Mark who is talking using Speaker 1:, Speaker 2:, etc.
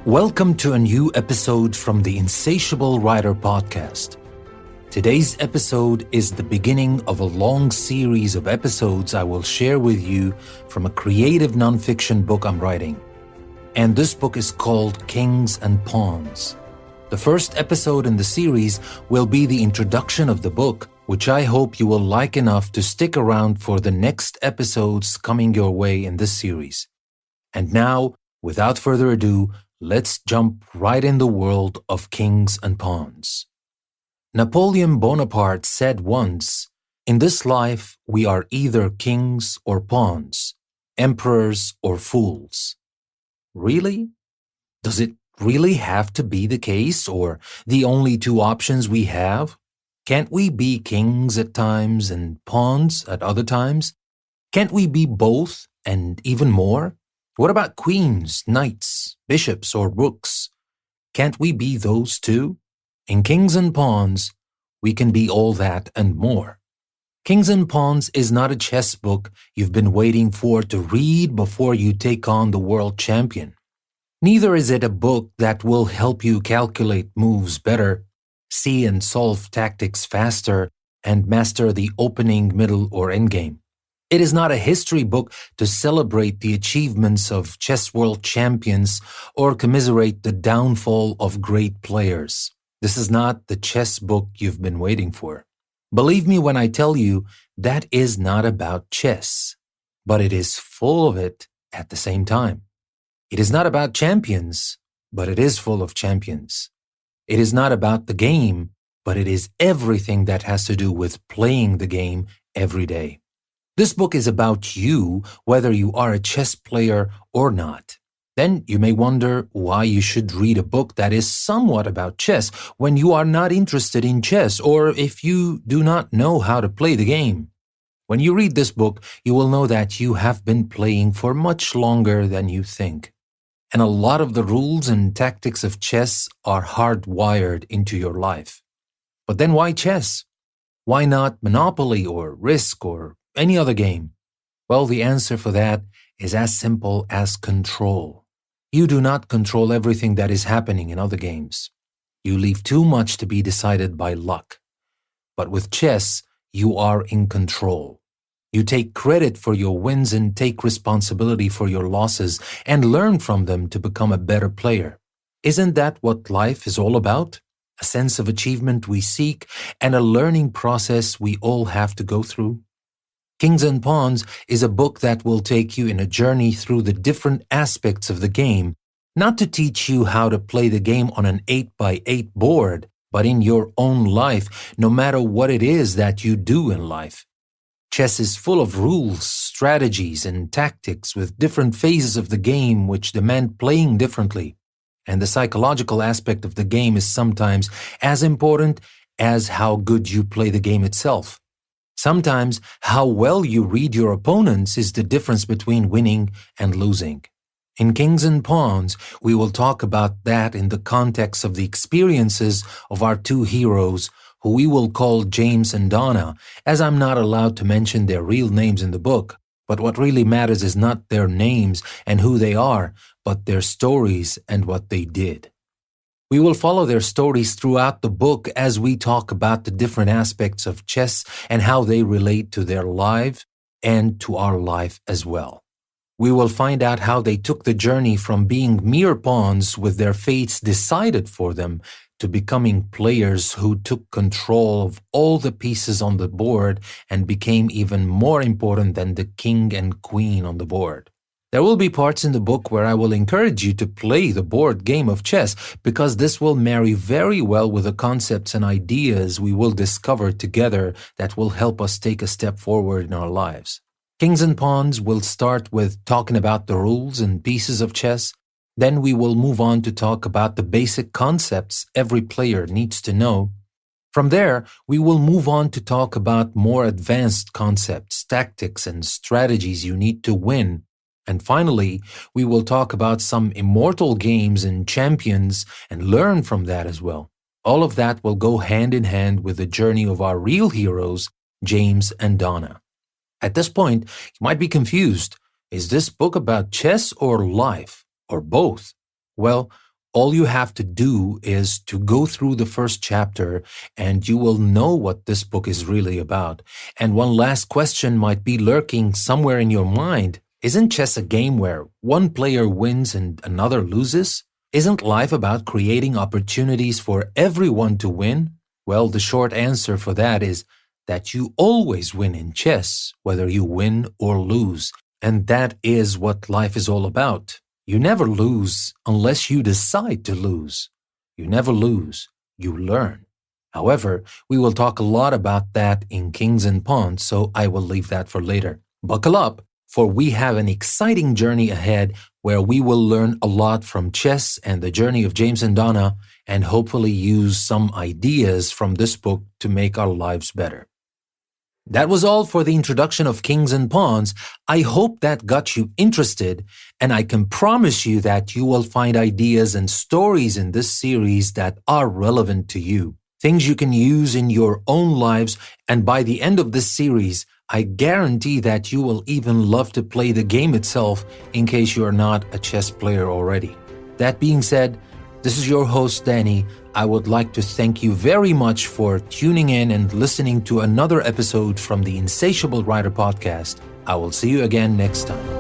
Speaker 1: Welcome to a new episode from the Insatiable Writer podcast. Today's episode is the beginning of a long series of episodes I will share with you from a creative nonfiction book I'm writing. And this book is called Kings and Pawns. The first episode in the series will be the introduction of the book, which I hope you will like enough to stick around for the next episodes coming your way in this series. And now, without further ado, let's jump right in the world of Kings and Pawns. Napoleon Bonaparte said once, "In this life we are either kings or pawns, emperors or fools." Really? Does it really have to be the case, or the only two options we have? Can't we be kings at times and pawns at other times? Can't we be both and even more? What about queens, knights, bishops, or rooks? Can't we be those too? In Kings and Pawns, we can be all that and more. Kings and Pawns is not a chess book you've been waiting for to read before you take on the world champion. Neither is it a book that will help you calculate moves better, see and solve tactics faster, and master the opening, middle, or endgame. It is not a history book to celebrate the achievements of chess world champions or commiserate the downfall of great players. This is not the chess book you've been waiting for. Believe me when I tell you that is not about chess, but it is full of it at the same time. It is not about champions, but it is full of champions. It is not about the game, but it is everything that has to do with playing the game every day. This book is about you, whether you are a chess player or not. Then you may wonder why you should read a book that is somewhat about chess when you are not interested in chess or if you do not know how to play the game. When you read this book, you will know that you have been playing for much longer than you think. And a lot of the rules and tactics of chess are hardwired into your life. But then why chess? Why not Monopoly or Risk or any other game? Well, the answer for that is as simple as control. You do not control everything that is happening in other games. You leave too much to be decided by luck. But with chess, you are in control. You take credit for your wins and take responsibility for your losses and learn from them to become a better player. Isn't that what life is all about? A sense of achievement we seek and a learning process we all have to go through? Kings and Pawns is a book that will take you in a journey through the different aspects of the game, not to teach you how to play the game on an 8x8 board, but in your own life, no matter what it is that you do in life. Chess is full of rules, strategies, and tactics with different phases of the game which demand playing differently. And the psychological aspect of the game is sometimes as important as how good you play the game itself. Sometimes, how well you read your opponents is the difference between winning and losing. In Kings and Pawns, we will talk about that in the context of the experiences of our two heroes, who we will call James and Donna, as I'm not allowed to mention their real names in the book. But what really matters is not their names and who they are, but their stories and what they did. We will follow their stories throughout the book as we talk about the different aspects of chess and how they relate to their life and to our life as well. We will find out how they took the journey from being mere pawns with their fates decided for them to becoming players who took control of all the pieces on the board and became even more important than the king and queen on the board. There will be parts in the book where I will encourage you to play the board game of chess because this will marry very well with the concepts and ideas we will discover together that will help us take a step forward in our lives. Kings and Pawns will start with talking about the rules and pieces of chess. Then we will move on to talk about the basic concepts every player needs to know. From there, we will move on to talk about more advanced concepts, tactics, and strategies you need to win. And finally, we will talk about some immortal games and champions and learn from that as well. All of that will go hand in hand with the journey of our real heroes, James and Donna. At this point, you might be confused. Is this book about chess or life, or both? Well, All you have to do is to go through the first chapter and you will know what this book is really about. And one last question might be lurking somewhere in your mind. Isn't chess a game where one player wins and another loses? Isn't life about creating opportunities for everyone to win? Well, the short answer for that is that you always win in chess, whether you win or lose. And that is what life is all about. You never lose unless you decide to lose. You never lose, you learn. However, we will talk a lot about that in Kings and Pawns, so I will leave that for later. Buckle up, for we have an exciting journey ahead where we will learn a lot from chess and the journey of James and Donna, and hopefully use some ideas from this book to make our lives better. That was all for the introduction of Kings and Pawns. I hope that got you interested, and I can promise you that you will find ideas and stories in this series that are relevant to you. Things you can use in your own lives, and by the end of this series, I guarantee that you will even love to play the game itself in case you are not a chess player already. That being said, this is your host, Danny. I would like to thank you very much for tuning in and listening to another episode from the Insatiable Writer podcast. I will see you again next time.